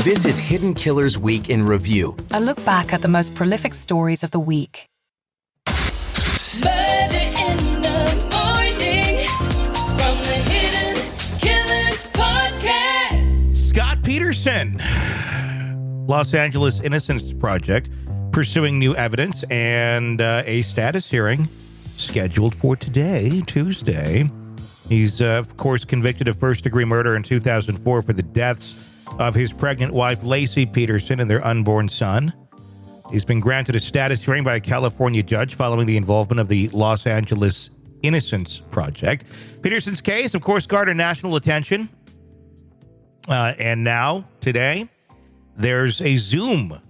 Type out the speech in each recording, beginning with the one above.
This is Hidden Killers Week in Review. A look back at the most prolific stories of the week. Murder in the morning from the Hidden Killers podcast. Scott Peterson, Los Angeles Innocence Project, pursuing new evidence and a status hearing scheduled for today, Tuesday. He's, of course, convicted of first-degree murder in 2004 for the deaths of his pregnant wife, Lacey Peterson, and their unborn son. He's been granted a status hearing by a California judge following the involvement of the Los Angeles Innocence Project. Peterson's case, of course, garnered national attention. And now, today, there's a Zoom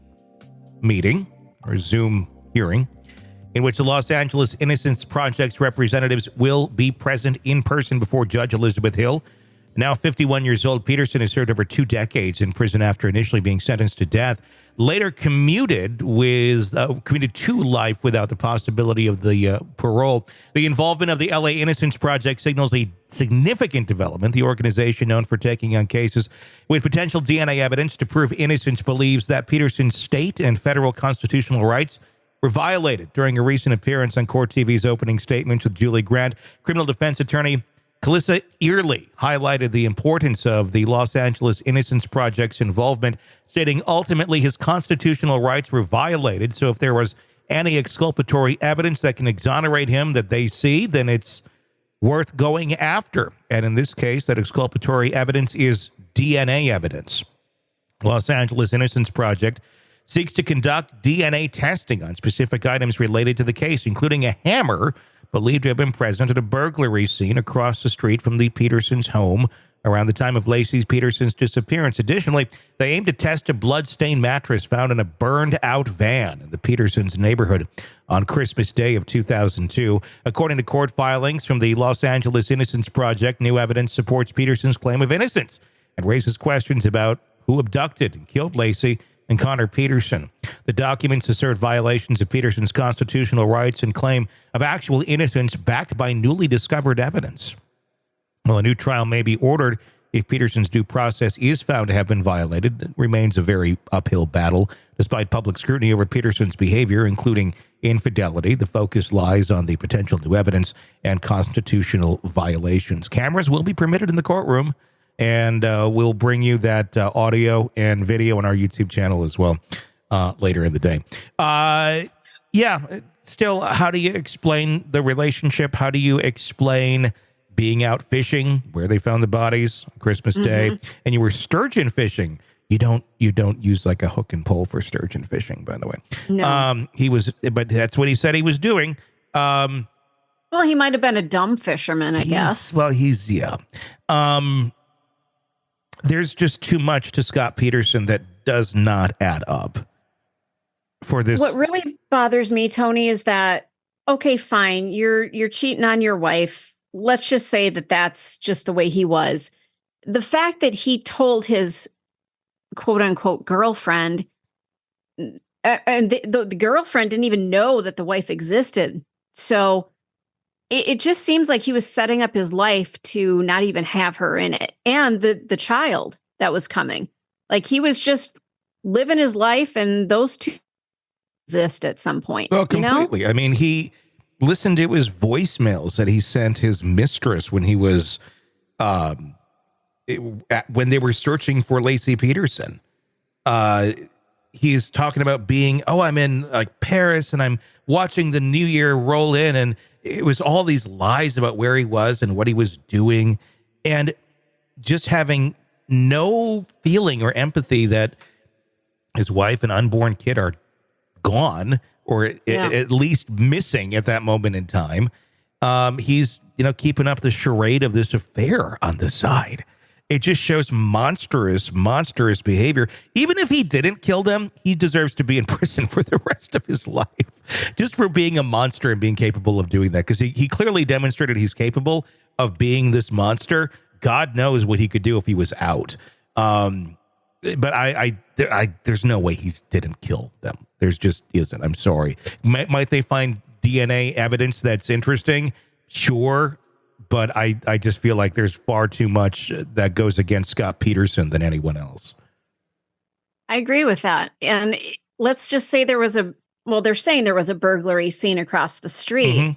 meeting, or Zoom hearing, in which the Los Angeles Innocence Project's representatives will be present in person before Judge Elizabeth Hill. Now 51 years old, Peterson has served over 2 decades in prison after initially being sentenced to death. Later commuted to life without the possibility of the parole. The involvement of the LA Innocence Project signals a significant development. The organization, known for taking on cases with potential DNA evidence to prove innocence, believes that Peterson's state and federal constitutional rights were violated. During a recent appearance on Court TV's Opening Statements with Julie Grant, criminal defense attorney Calissa Early highlighted the importance of the Los Angeles Innocence Project's involvement, stating ultimately his constitutional rights were violated. So if there was any exculpatory evidence that can exonerate him that they see, then it's worth going after. And in this case, that exculpatory evidence is DNA evidence. Los Angeles Innocence Project seeks to conduct DNA testing on specific items related to the case, including a hammer believed to have been present at a burglary scene across the street from the Petersons' home around the time of Lacey Peterson's disappearance. Additionally, they aim to test a blood-stained mattress found in a burned-out van in the Petersons' neighborhood on Christmas Day of 2002. According to court filings from the Los Angeles Innocence Project, new evidence supports Peterson's claim of innocence and raises questions about who abducted and killed Lacey and Connor Peterson. The documents assert violations of Peterson's constitutional rights and claim of actual innocence backed by newly discovered evidence. While a new trial may be ordered if Peterson's due process is found to have been violated, it remains a very uphill battle. Despite public scrutiny over Peterson's behavior, including infidelity, the focus lies on the potential new evidence and constitutional violations. Cameras will be permitted in the courtroom, and we'll bring you that audio and video on our YouTube channel as well later in the day. Still, how do you explain the relationship? How do you explain being out fishing where they found the bodies on Christmas Day, and you were sturgeon fishing? You don't use like a hook and pole for sturgeon fishing, by the way. No. But that's what he said he was doing. Well, he might have been a dumb fisherman, I guess. Well, there's just too much to Scott Peterson that does not add up for this. What really bothers me, Tony, is that, okay, fine, you're cheating on your wife. Let's just say that that's just the way he was. The fact that he told his quote unquote girlfriend, and the girlfriend didn't even know that the wife existed. So it just seems like he was setting up his life to not even have her in it, and the child that was coming. Like, he was just living his life, and those two exist at some point. Well, completely. You know? I mean, he listened to his voicemails that he sent his mistress when he was when they were searching for Lacey Peterson. He's talking about being, I'm in like Paris and I'm watching the New Year roll in, and it was all these lies about where he was and what he was doing, and just having no feeling or empathy that his wife and unborn kid are gone, or at least missing at that moment in time. He's, keeping up the charade of this affair on the side. It just shows monstrous behavior. Even if he didn't kill them, he deserves to be in prison for the rest of his life, just for being a monster and being capable of doing that. Because he clearly demonstrated he's capable of being this monster. God knows what he could do if he was out. But there's no way he didn't kill them. There's just isn't. I'm sorry. Might they find DNA evidence that's interesting? Sure. But I just feel like there's far too much that goes against Scott Peterson than anyone else. I agree with that. And let's just say they're saying there was a burglary scene across the street. Mhm.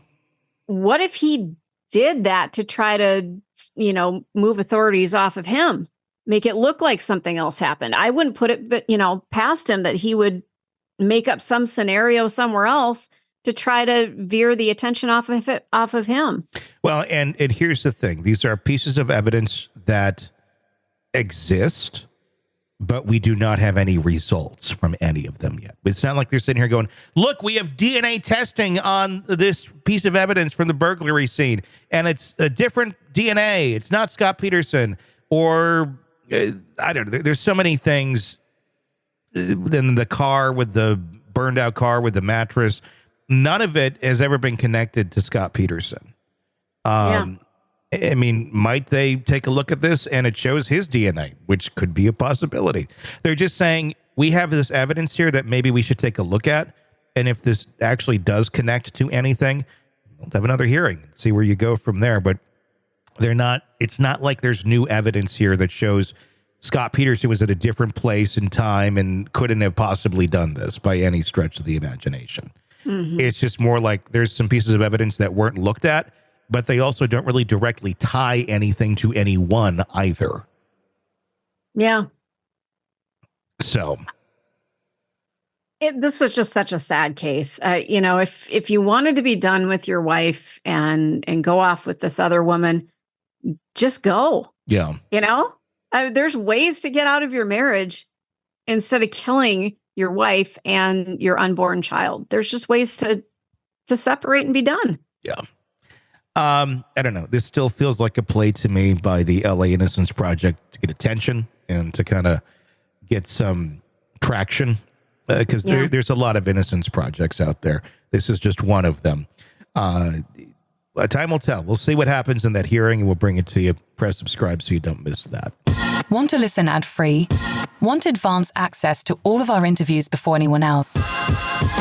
What if he did that to try to, move authorities off of him, make it look like something else happened? I wouldn't put it, past him that he would make up some scenario somewhere else to try to veer the attention off of him. Well, and here's the thing. These are pieces of evidence that exist, but we do not have any results from any of them yet. It's not like they're sitting here going, look, we have DNA testing on this piece of evidence from the burglary scene, and it's a different DNA. It's not Scott Peterson, or I don't know. There's so many things. Then the car with the burned out car with the mattress, none of it has ever been connected to Scott Peterson. I mean, might they take a look at this and it shows his DNA, which could be a possibility. They're just saying, we have this evidence here that maybe we should take a look at. And if this actually does connect to anything, we'll have another hearing and see where you go from there. But it's not like there's new evidence here that shows Scott Peterson was at a different place in time and couldn't have possibly done this by any stretch of the imagination. Mm-hmm. It's just more like there's some pieces of evidence that weren't looked at, but they also don't really directly tie anything to anyone either. Yeah. So this was just such a sad case. If you wanted to be done with your wife and go off with this other woman, just go. Yeah. There's ways to get out of your marriage instead of killing your wife and your unborn child. There's just ways to separate and be done. Yeah. I don't know. This still feels like a play to me by the LA Innocence Project to get attention and to kind of get some traction, because there's a lot of innocence projects out there. This is just one of them. Time will tell. We'll see what happens in that hearing, and we'll bring it to you. Press subscribe so you don't miss that. Want to listen ad-free? Want advance access to all of our interviews before anyone else?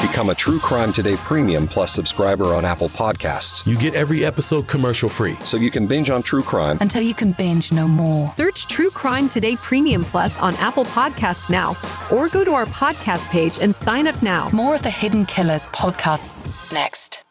Become a True Crime Today Premium Plus subscriber on Apple Podcasts. You get every episode commercial-free, so you can binge on true crime until you can binge no more. Search True Crime Today Premium Plus on Apple Podcasts now, or go to our podcast page and sign up now. More of the Hidden Killers podcast next.